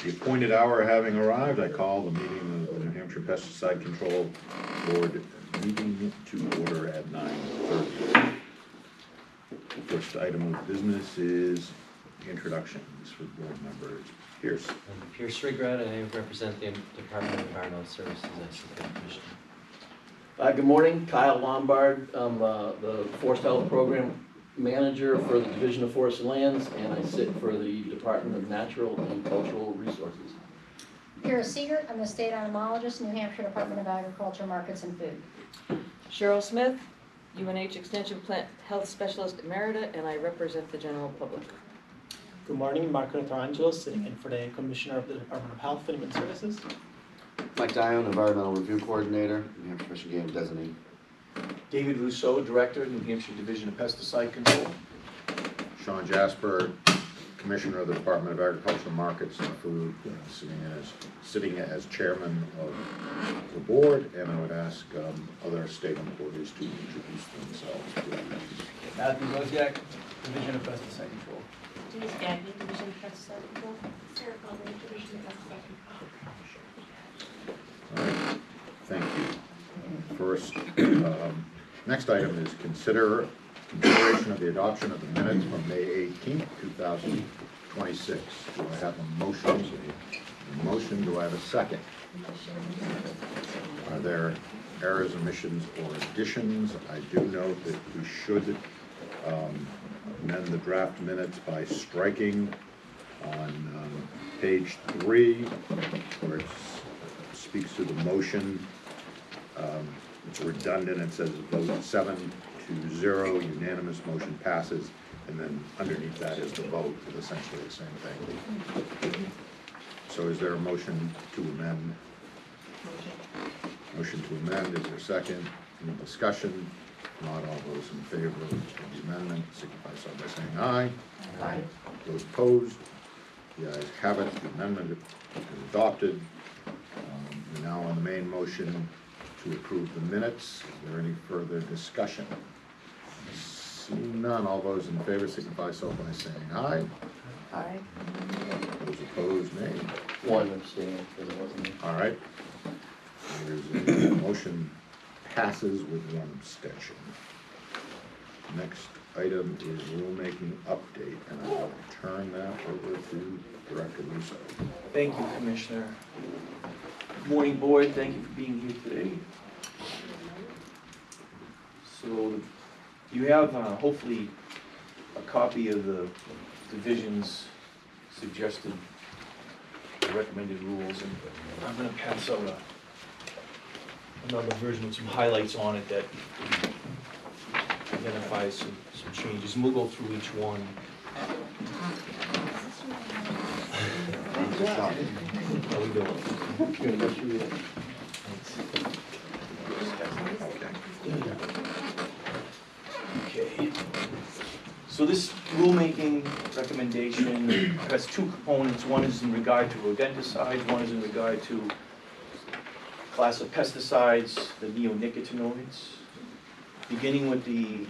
The appointed hour having arrived, I call the meeting of the New Hampshire Pesticide Control Board meeting to order at 9:30. The first item of business is introductions for board members. Pierce. I'm Pierce Rigrad, and I represent the Department of Environmental Services as the Commissioner. Good morning, Kyle Lombard. I'm the Forest Health Program Manager for the Division of Forest and Lands, and I sit for the Department of Natural and Cultural Resources. Kara Siegert, I'm the State Entomologist, New Hampshire Department of Agriculture, Markets and Food. Cheryl Smith, UNH Extension Plant Health Specialist Emerita, and I represent the general public. Good morning, Marco Tarangelo, sitting in for the Commissioner of the Department of Health and Human Services. Mike Dion, Environmental Review Coordinator, New Hampshire Fish and Game Designee. David Rousseau, Director, New Hampshire Division of Pesticide Control. Sean Jasper, Commissioner of the Department of Agriculture, Markets and Food, sitting as Chairman of the Board, and I would ask other state employees to introduce themselves, please. Matthew Wozniak, Division of Pesticide Control. Denise Gagnon, Division of Pesticide Control. Sarah Conley, Division of Pesticide Control. All right, thank you. First, next item is consideration of the adoption of the minutes from May 18th, 2026. Do I have a motion? A motion, do I have a second? Are there errors, omissions, or additions? I do note that we should amend the draft minutes by striking on page 3, where it speaks to the motion. It's redundant. It says vote 7-0, unanimous motion passes, and then underneath that is the vote, is essentially the same thing. So is there a motion to amend? Motion to amend, is there a second? Any discussion? Not all those in favor of the amendment signify so by saying aye. Aye. Those opposed? The ayes have it. The amendment is adopted. We're now on the main motion to approve the minutes. Is there any further discussion? Seeing none, all those in favor signify so by saying aye. Aye. Those opposed, nay. One abstaining because it wasn't me. All right. There's a motion passes with one abstention. Next item is rulemaking update, and I will turn that over to Director Russo. Thank you, Commissioner. Good morning, Board. Thank you for being here today. So you have hopefully a copy of the division's suggested recommended rules, and I'm going to pass out another version with some highlights on it that identifies some changes, and we'll go through each one. How we doing? Okay. So this rulemaking recommendation has two components. One is in regard to rodenticides, one is in regard to class of pesticides, the neonicotinoids. Beginning with the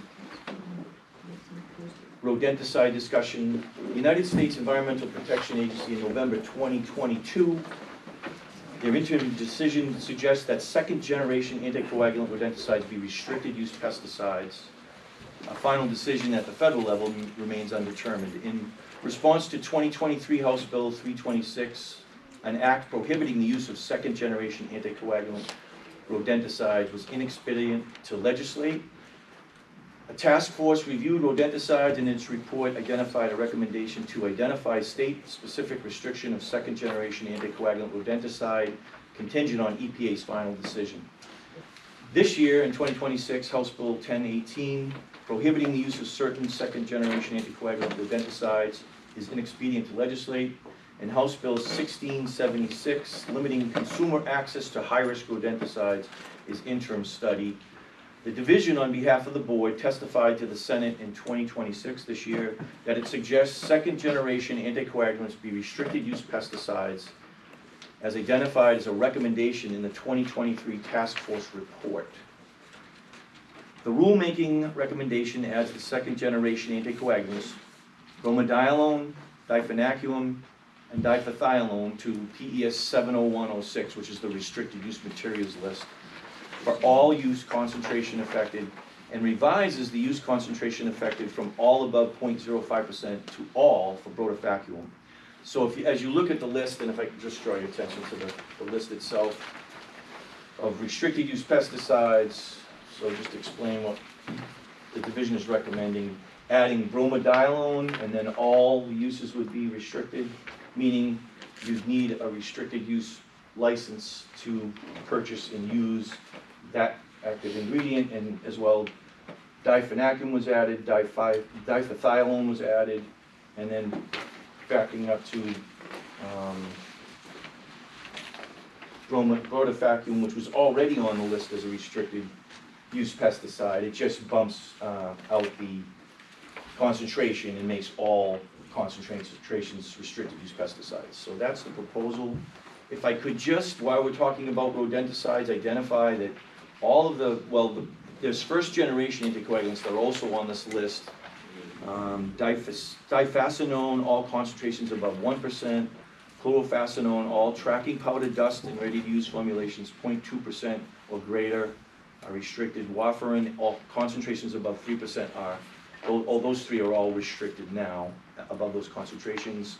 rodenticide discussion, the United States Environmental Protection Agency in November 2022, their interim decision suggests that second-generation anticoagulant rodenticides be restricted use pesticides. A final decision at the federal level remains undetermined. In response to 2023 House Bill 326, an act prohibiting the use of second-generation anticoagulant rodenticides was inexpedient to legislate. A task force reviewed rodenticides, and its report identified a recommendation to identify state-specific restriction of second-generation anticoagulant rodenticide contingent on EPA's final decision. This year, in 2026, House Bill 1018, prohibiting the use of certain second-generation anticoagulant rodenticides is inexpedient to legislate, and House Bill 1676, limiting consumer access to high-risk rodenticides, is interim study. The division, on behalf of the board, testified to the Senate in 2026 this year that it suggests second-generation anticoagulants be restricted use pesticides as identified as a recommendation in the 2023 Task Force report. The rulemaking recommendation adds the second-generation anticoagulants, bromadiolone, difenaculum, and diphthialone to PES 70106, which is the restricted use materials list, for all use concentration affected, and revises the use concentration affected from all above 0.05% to all for brotafacuum. So if you, as you look at the list, and if I could just draw your attention to the list itself of restricted use pesticides, so just explain what the division is recommending, adding bromadiolone, and then all the uses would be restricted, meaning you'd need a restricted use license to purchase and use that active ingredient, and as well diphenacum was added, diphthialone was added, and then backing up to brotafacuum, which was already on the list as a restricted use pesticide. It just bumps out the concentration and makes all concentrations restricted use pesticides. So that's the proposal. If I could just, while we're talking about rodenticides, identify that all of the, well, there's first generation anticoagulants that are also on this list. Diphacinone, all concentrations above 1%. Chlorofazanone, all tracking powder dust and ready-to-use formulations 0.2% or greater are restricted. Warfarin, all concentrations above 3% are. All those three are all restricted now, above those concentrations.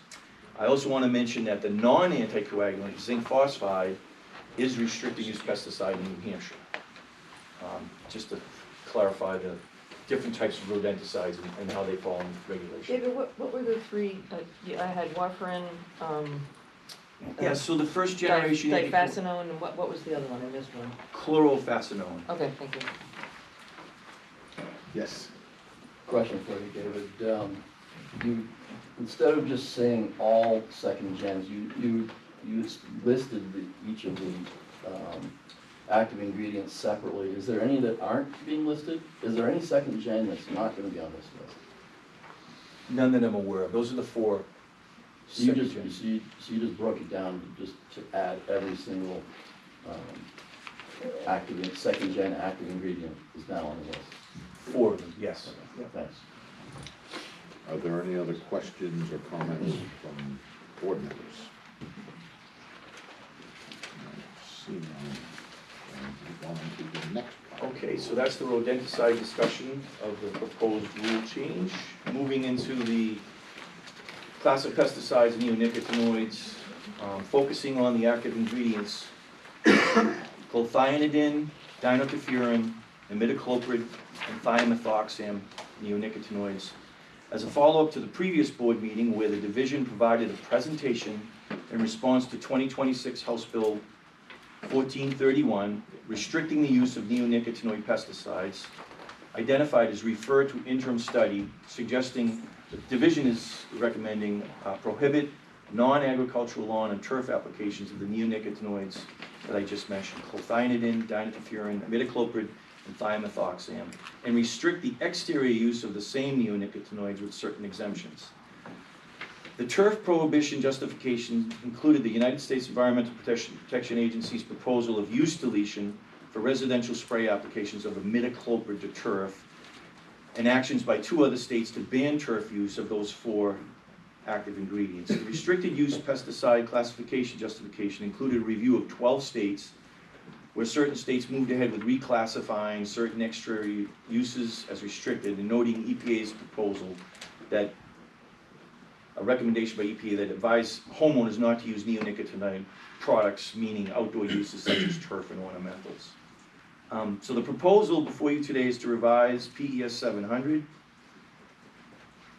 I also want to mention that the non-anticoagulant, zinc phosphide, is restricted use pesticide in New Hampshire. Just to clarify the different types of rodenticides and how they fall in regulation. David, what were the three, I had warfarin, Yeah, so the first generation diphacinone, and what was the other one? I missed one. chlorofazanone. Okay, thank you. Yes. Question for you, David. You, instead of just saying all second gens, you listed each of the active ingredients separately. Is there any that aren't being listed? Is there any second gen that's not going to be on this list? None that I'm aware of. Those are the four. So you second just, gens. so you just broke it down just to add every single second gen active ingredient is now on the list. Four of them, yes. Thanks. Are there any other questions or comments from board members? I see none. Move on to the next part. Okay, so that's the rodenticide discussion of the proposed rule change. Moving into the class of pesticides, neonicotinoids, focusing on the active ingredients, clothianidin, dinotefuran, imidacloprid, and thiamethoxam neonicotinoids. As a follow-up to the previous board meeting where the division provided a presentation in response to 2026 House Bill 1431, restricting the use of neonicotinoid pesticides, identified as referred to interim study, suggesting the division is recommending prohibit non-agricultural lawn and turf applications of the neonicotinoids that I just mentioned, clothianidin, dinotefuran, imidacloprid, and thiamethoxam, and restrict the exterior use of the same neonicotinoids with certain exemptions. The turf prohibition justification included the United States Environmental Protection Agency's proposal of use deletion for residential spray applications of imidacloprid to turf, and actions by 2 other states to ban turf use of those 4 active ingredients. The restricted use pesticide classification justification included a review of 12 states where certain states moved ahead with reclassifying certain exterior uses as restricted and noting EPA's proposal that a recommendation by EPA that advised homeowners not to use neonicotinoid products, meaning outdoor uses such as turf and ornamentals. So the proposal before you today is to revise PES 700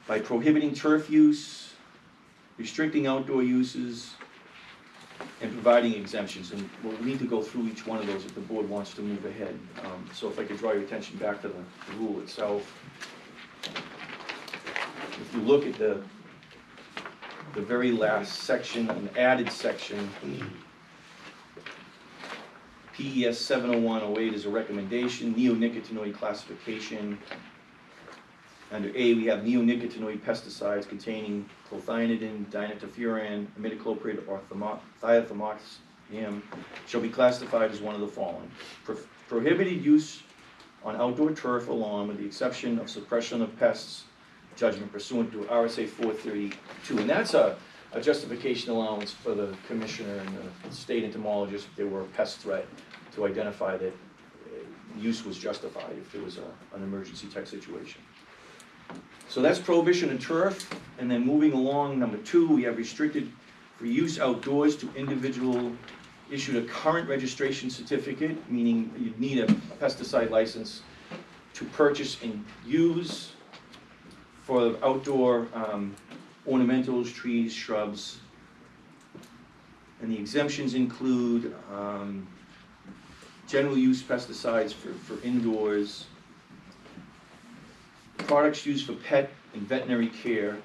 by prohibiting turf use, restricting outdoor uses, and providing exemptions. And we'll need to go through each one of those if the board wants to move ahead. So if I could draw your attention back to the rule itself. If you look at the very last section, an added section, PES 70108 is a recommendation, neonicotinoid classification. Under A, we have neonicotinoid pesticides containing clothianidin, dinotefuran, imidacloprid, or thiamethoxam shall be classified as one of the following. Prohibited use on outdoor turf or lawn with the exception of suppression of pests judgment pursuant to RSA 432. And that's a a justification allowance for the commissioner and the state entomologist if there were a pest threat to identify that use was justified if there was an emergency type situation. So that's prohibition and turf, and then moving along, number 2, we have restricted for use outdoors to individual issued a current registration certificate, meaning you'd need a pesticide license to purchase and use for outdoor ornamentals, trees, shrubs. And the exemptions include general use pesticides for indoors, products used for pet and veterinary care,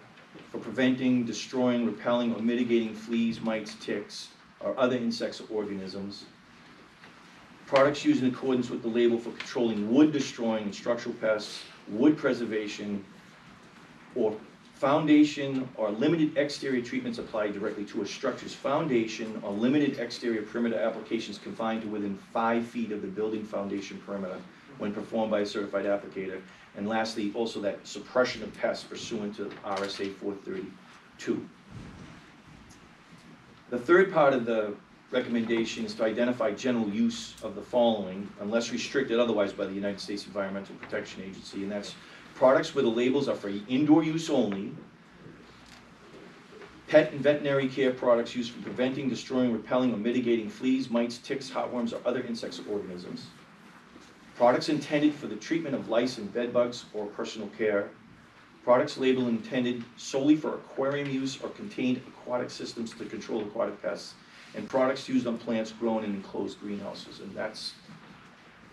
for preventing, destroying, repelling, or mitigating fleas, mites, ticks, or other insects or organisms. Products used in accordance with the label for controlling wood destroying and structural pests, wood preservation, or foundation or limited exterior treatments applied directly to a structure's foundation, or limited exterior perimeter applications confined to within 5 feet of the building foundation perimeter when performed by a certified applicator. And lastly, also that suppression of pests pursuant to RSA 432. The third part of the recommendation is to identify general use of the following, unless restricted otherwise by the United States Environmental Protection Agency, and that's products where the labels are for indoor use only, pet and veterinary care products used for preventing, destroying, repelling, or mitigating fleas, mites, ticks, heartworms, or other insects or organisms, products intended for the treatment of lice and bed bugs or personal care, products labeled intended solely for aquarium use or contained aquatic systems to control aquatic pests, and products used on plants grown in enclosed greenhouses. And that's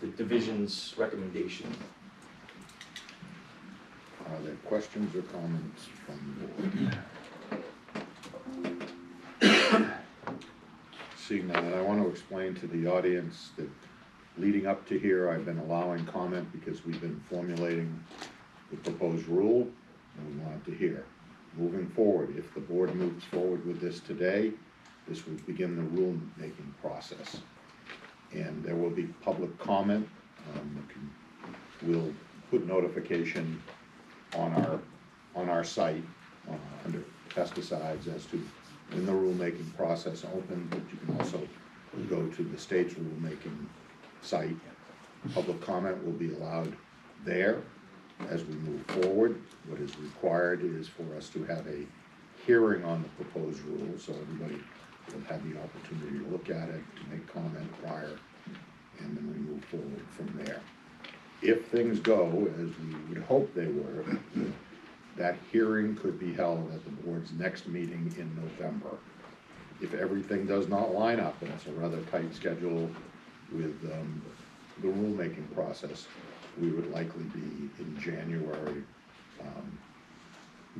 the division's recommendation. Are there questions or comments from the board? Seeing none, I want to explain to the audience that leading up to here, I've been allowing comment because we've been formulating the proposed rule, and we wanted to hear. Moving forward, if the board moves forward with this today, this will begin the rule-making process. And there will be public comment. We'll put notification on our site under pesticides as to when the rulemaking process opens, but you can also go to the state's rulemaking site. Public comment will be allowed there as we move forward. What is required is for us to have a hearing on the proposed rule, so everybody will have the opportunity to look at it, to make comment prior, and then we move forward from there. If things go as we would hope they were, that hearing could be held at the board's next meeting in November. If everything does not line up, and it's a rather tight schedule with the rulemaking process, we would likely be in January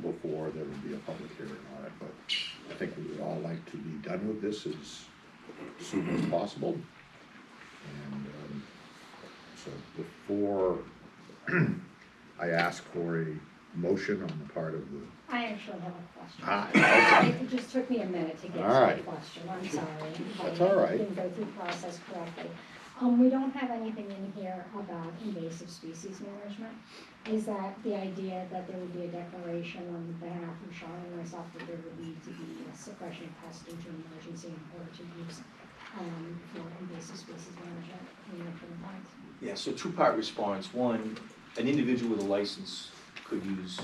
before there would be a public hearing on it. But I think we would all like to be done with this as soon as possible. And so before I ask for a motion on the part of the... I actually have a question. Okay. It just took me a minute to get to All the right. question, I'm sorry. That's all right. I didn't go through the process correctly. We don't have anything in here about invasive species management. Is that the idea that there would be a declaration on behalf of Sean and myself that there would need to be a suppression of pests due to an emergency in order to use for invasive species management in the ponds? Yeah, so two-part response. One, an individual with a license could use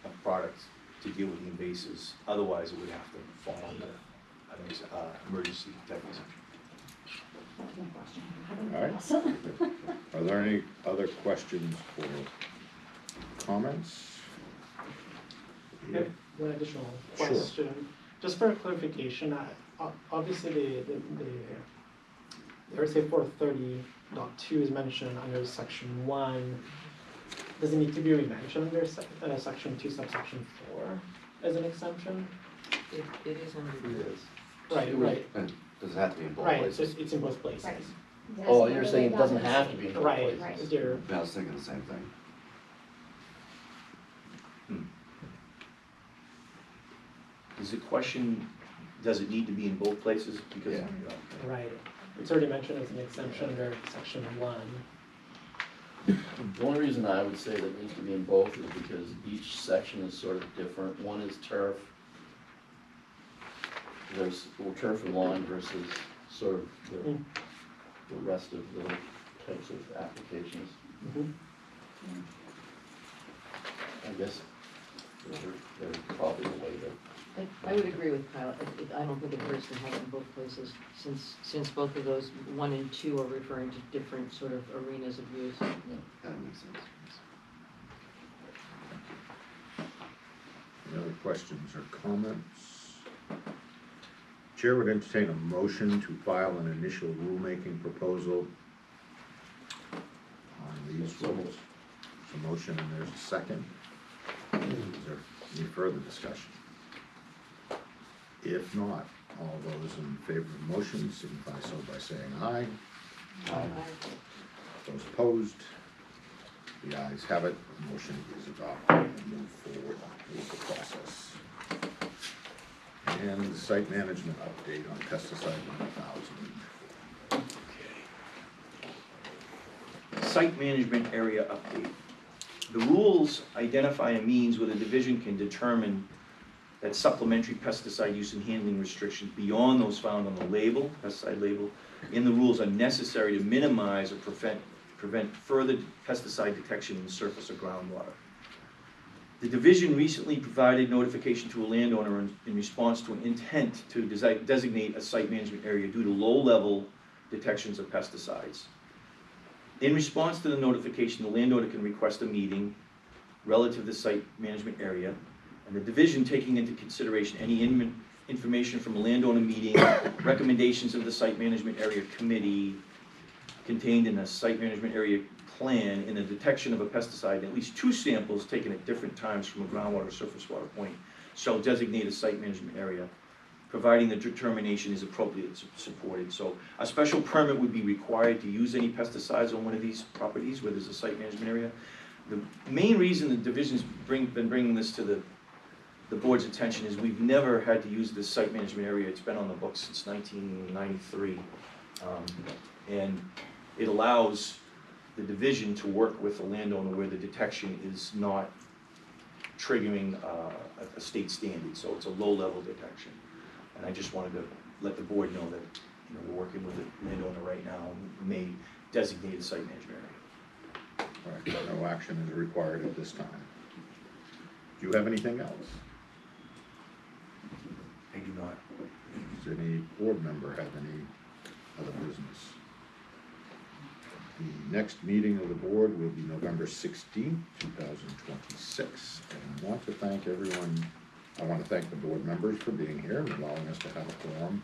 a product to deal with the invasives. Otherwise, it would have to fall under an emergency type exemption. That's my question. All right. Are there any other questions or comments? I have one additional Sure. question. Just for clarification, obviously the RSA 430.2 is mentioned under section 1. Does it need to be mentioned under section 2, subsection 4 as an exemption? It is under this. Right. And does it have to be in both Right, places? so it's in both places. Right. Oh, you're saying it doesn't have to be in both Right, places? is there, I was thinking the same thing. Is the question, does it need to be in both places? Because Yeah. right, it's already mentioned as an exemption under section 1. The only reason I would say that it needs to be in both is because each section is sort of different. One is turf, there's turf and lawn versus sort of the rest of the types of applications. I guess they're probably the way that. I would agree with Kyle. I don't think it hurts to have it in both places, since both of those, 1 and 2, are referring to different sort of arenas of use. That makes sense. Any other questions or comments? Chair would entertain a motion to file an initial rulemaking proposal on these rules. There's a motion and there's a second. Is there any further discussion? If not, all those in favor of the motion signify so by saying aye. Those opposed? The ayes have it, the motion is adopted and move forward with the process. And the site management update on pesticide 1000. Site management area update. The rules identify a means where the division can determine that supplementary pesticide use and handling restrictions beyond those found on the label, pesticide label, in the rules are necessary to minimize or prevent further pesticide detection in the surface or groundwater. The division recently provided notification to a landowner in response to an intent to designate a site management area due to low-level detections of pesticides. In response to the notification, the landowner can request a meeting relative to the site management area, and the division, taking into consideration any information from a landowner meeting, recommendations of the site management area committee contained in a site management area plan, in the detection of a pesticide, at least 2 samples taken at different times from a groundwater or surface water point shall designate a site management area, providing the determination is appropriately supported. So a special permit would be required to use any pesticides on one of these properties where there's a site management area. The main reason the division's been bringing this to the board's attention is we've never had to use this site management area. It's been on the books since 1993. And it allows the division to work with the landowner where the detection is not triggering a state standard, so it's a low-level detection. And I just wanted to let the board know that we're working with the landowner right now and may designate a site management area. All right, no action is required at this time. Do you have anything else? I do not. Does any board member have any other business? The next meeting of the board will be November 16th, 2026. And I want to thank everyone. I want to thank the board members for being here and allowing us to have a forum.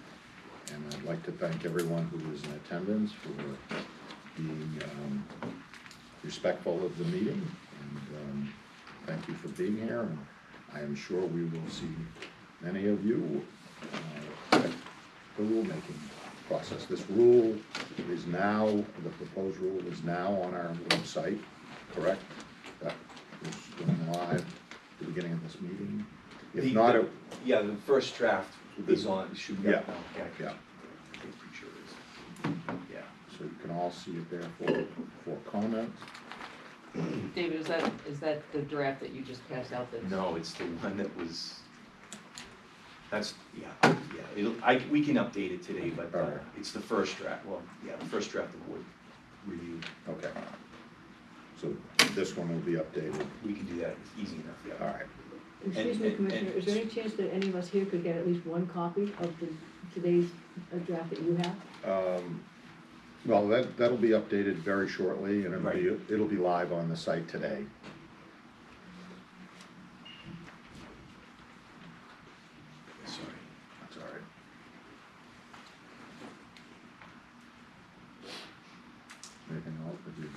And I'd like to thank everyone who was in attendance for being respectful of the meeting. And thank you for being here. And I am sure we will see many of you at the rulemaking process. This rule is now, the proposed rule is now on our website, correct? That is going live at the beginning of this meeting. If not, yeah, the first draft is on, should be up now. yeah. I'm pretty sure it is. Yeah. So you can all see it there for comment. David, is that the draft that you just passed out? No, it's the one that was, that's, we can update it today, but All right. it's the first draft, well, yeah, the first draft the board reviewed. Okay. So this one will be updated. We can do that, it's easy enough, yeah. All right. Excuse me, and- Commissioner, is there any chance that any of us here could get at least one copy of today's draft that you have? Well, that'll be updated very shortly, and Right. it'll be live on the site today. Sorry. That's all right. Anything else with you?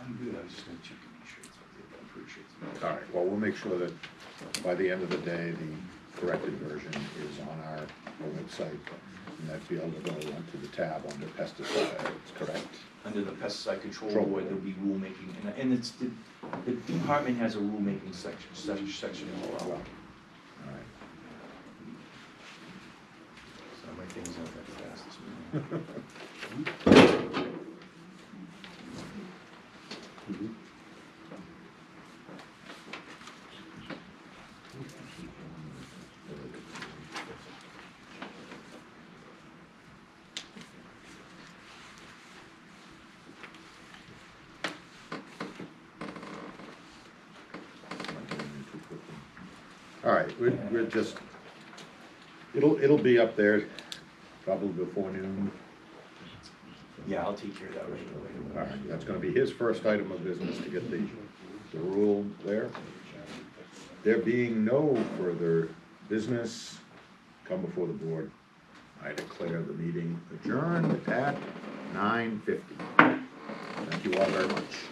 I'm good, I was just gonna check and make sure it's updated, I'm pretty sure it's. All right, well, we'll make sure that by the end of the day, the corrected version is on our website, and that be able to go onto the tab under pesticides, correct? Under the pesticide control Control board, board. there'll be rulemaking, and it's, the department has a rulemaking section all out. All right. So my thing's not that fast this morning. All right, we're just, it'll be up there probably before noon. Yeah, I'll take care of that right away. All right, that's gonna be his first item of business to get the rule there. There being no further business come before the board, I declare the meeting adjourned at 9:50. Thank you all very much.